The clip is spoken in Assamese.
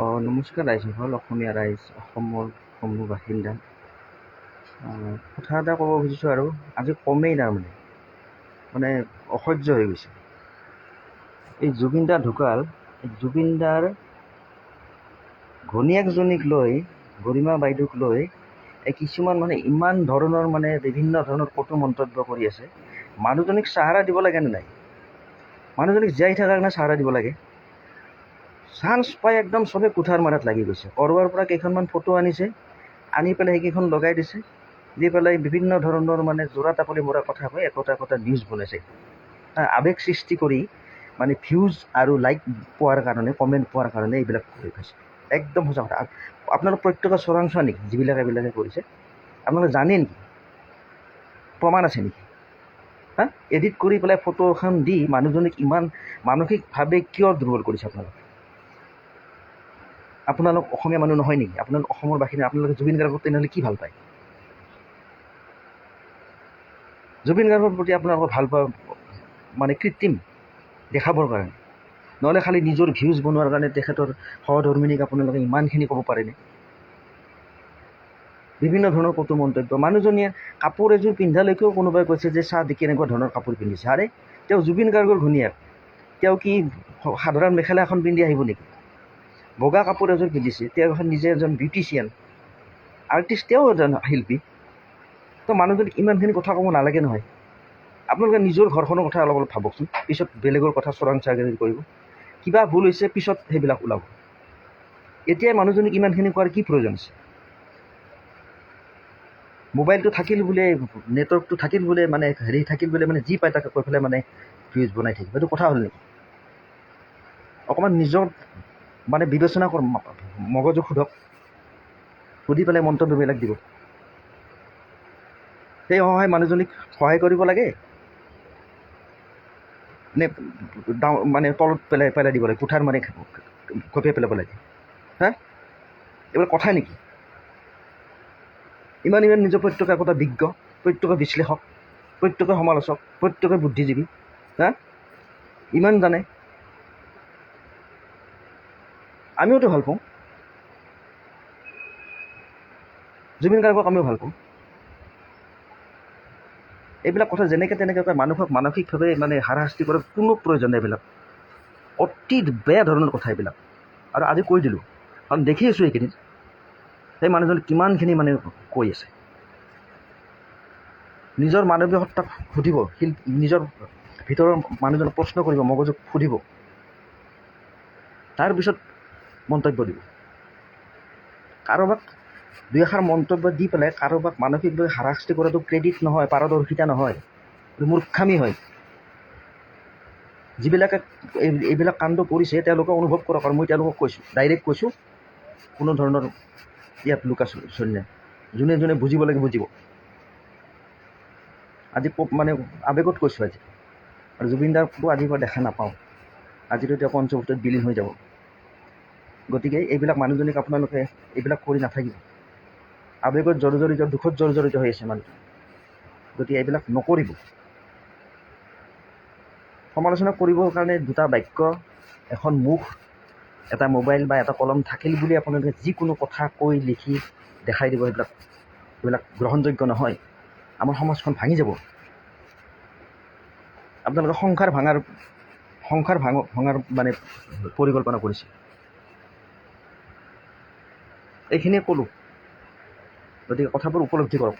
নমস্কাৰ ৰাইজসকল, অসমীয়া ৰাইজ, অসমৰ সমূহ বাসিন্দা। কথা এটা ক'ব খুজিছোঁ আৰু আজি কমেই মানে অসহ্য হৈ গৈছে। এই জুবিন দা ঢুকাল, জুবিন দাৰ ঘনীয়েকজনীক লৈ, গৰিমা বাইদেউক লৈ কিছুমান ইমান ধৰণৰ বিভিন্ন ধৰণৰ কটু মন্তব্য কৰি আছে। মানুহজনীক চাহাৰা দিব লাগে নে নাই? মানুহজনীক জীয়াই থকাৰ কাৰণে চাহাৰা দিব লাগে? চান্স পাই একদম চবে কুঠাৰ মাৰাত লাগি গৈছে। কৰবাৰ পৰা কেইখনমান ফটো আনিছে, আনি পেলাই সেইকেইখন লগাই দিছে, দি পেলাই বিভিন্ন ধৰণৰ জোৰা টাপলি মৰা কথা কৈ একোটা নিউজ বনাইছে। আৱেগ সৃষ্টি কৰি ভিউজ আৰু লাইক পোৱাৰ কাৰণে, কমেণ্ট পোৱাৰ কাৰণে এইবিলাক কৰি খাইছে। একদম সঁচা কথা। আপোনালোক প্ৰত্যেকে চোৰাংচোৱা নেকি যিবিলাকে এইবিলাকে কৰিছে? আপোনালোকে জানে নেকি? প্ৰমাণ আছে নেকি? এডিট কৰি পেলাই ফটো এখন দি মানুহজনীক ইমান মানসিকভাৱে কিয় দুৰ্বল কৰিছে আপোনালোকে? আপোনালোক অসমীয়া মানুহ নহয় নেকি? আপোনালোক অসমৰ বাসিন্দা। আপোনালোকে জুবিন গাৰ্গক তেনেহ'লে কি ভাল পায়? জুবিন গাৰ্গৰ প্ৰতি আপোনালোকৰ ভাল পোৱা কৃত্ৰিম দেখাবৰ কাৰণে, নহ'লে খালি নিজৰ ভিউজ বনোৱাৰ কাৰণে তেখেতৰ সহধৰ্মিনীক আপোনালোকে ইমানখিনি ক'ব পাৰেনে? বিভিন্ন ধৰণৰ কটু মন্তব্য। মানুহজনীয়ে কাপোৰ এযোৰ পিন্ধালৈকেও কোনোবাই কৈছে যে চাহ দি কেনেকুৱা ধৰণৰ কাপোৰ পিন্ধিছে। আৰে তেওঁ জুবিন গাৰ্গৰ ঘনীয়েক, তেওঁ কি সাধাৰণ মেখেলা এখন পিন্ধি আহিব নেকি? বগা কাপোৰ এযোৰ পিন্ধিছে। তেওঁ নিজে এজন বিউটিচিয়ান, আৰ্টিষ্ট, তেওঁ এজন শিল্পী। তো মানুহজনীক ইমানখিনি কথা ক'ব নালাগে নহয়। আপোনালোকে নিজৰ ঘৰখনৰ কথা অলপ ভাবকচোন। পিছত বেলেগৰ কথা চোৰাংচোৱাগিৰি কৰিব। কিবা ভুল হৈছে পিছত সেইবিলাক ওলাব। এতিয়াই মানুহজনীক ইমানখিনি কোৱাৰ কি প্ৰয়োজন আছে? মোবাইলটো থাকিল বোলে, নেটৱৰ্কটো থাকিল বোলে, হেৰি থাকিল বোলে, যি পায় তাকে কৈ পেলাই ভিউজ বনাই থাকিব। এইটো কথা হ'ল নেকি? অকণমান নিজৰ বিবেচনা মগজু সোধক, সুধি পেলাই মন্তব্যবিলাক দিব। সেই মানুহজনীক সহায় কৰিব লাগে নে তলত পেলাই দিব লাগে, কুঠাৰ মাৰি কঁপিয়াই পেলাব লাগে? এইবিলাক কথা নেকি? ইমান নিজৰ প্ৰত্যেকে একোটা বিজ্ঞ, প্ৰত্যেকে বিশ্লেষক, প্ৰত্যেকে সমালোচক, প্ৰত্যেকে বুদ্ধিজীৱী, ইমান জানে। আমিওতো ভাল পাওঁ, জুবিন গাৰ্গক আমিও ভাল পাওঁ। এইবিলাক কথা যেনেকৈ তেনেকৈ মানুহক মানসিকভাৱে হাৰাশাস্তি কৰাৰ কোনো প্ৰয়োজন নাই। এইবিলাক অতি বেয়া ধৰণৰ কথা এইবিলাক। আৰু আজি কৈ দিলোঁ, কাৰণ দেখি আছোঁ এইকেইদিন সেই মানুহজনে কিমানখিনি কৈ আছে। নিজৰ মানৱীয় সত্তাক সুধিব, নিজৰ ভিতৰৰ মানুহজনক প্ৰশ্ন কৰিব, মগজুক সুধিব, তাৰপিছত মন্তব্য দিব। কাৰোবাক দুই এষাৰ মন্তব্য দি পেলাই কাৰোবাক মানসিকভাৱে হাৰাশাস্তি কৰাটো ক্ৰেডিট নহয়, পাৰদৰ্শিতা নহয়, মূৰ্খামি হয়। যিবিলাকে এইবিলাক কাণ্ড কৰিছে তেওঁলোকে অনুভৱ কৰক। আৰু মই তেওঁলোকক কৈছোঁ, ডাইৰেক্ট কৈছোঁ, কোনো ধৰণৰ ইয়াত লুকাচুৰি নাই। যোনে যোনে বুজিব লাগে বুজিব। আজি আৱেগত কৈছোঁ আজি। আৰু জুবিন দাকটো আজিৰ পৰা দেখা নাপাওঁ। আজিতো তেওঁ পঞ্চভূতত বিলীন হৈ যাব। গতিকে এইবিলাক মানুহজনীক আপোনালোকে এইবিলাক কৰি নাথাকিব। আৱেগত জৰ্জৰিত, দুখত জৰ্জৰিত হৈ আছে মানুহজন। গতিকে এইবিলাক নকৰিব। সমালোচনা কৰিবৰ কাৰণে দুটা বাক্য, এখন মুখ, এটা মোবাইল বা এটা কলম থাকিল বুলি আপোনালোকে যিকোনো কথা কৈ লিখি দেখাই দিব, এইবিলাক গ্ৰহণযোগ্য নহয়। আমাৰ সমাজখন ভাঙি যাব। আপোনালোকে সংসাৰ ভাঙাৰ পৰিকল্পনা কৰিছে। এইখিনিয়ে ক'লোঁ। গতিকে কথাবোৰ উপলব্ধি কৰক।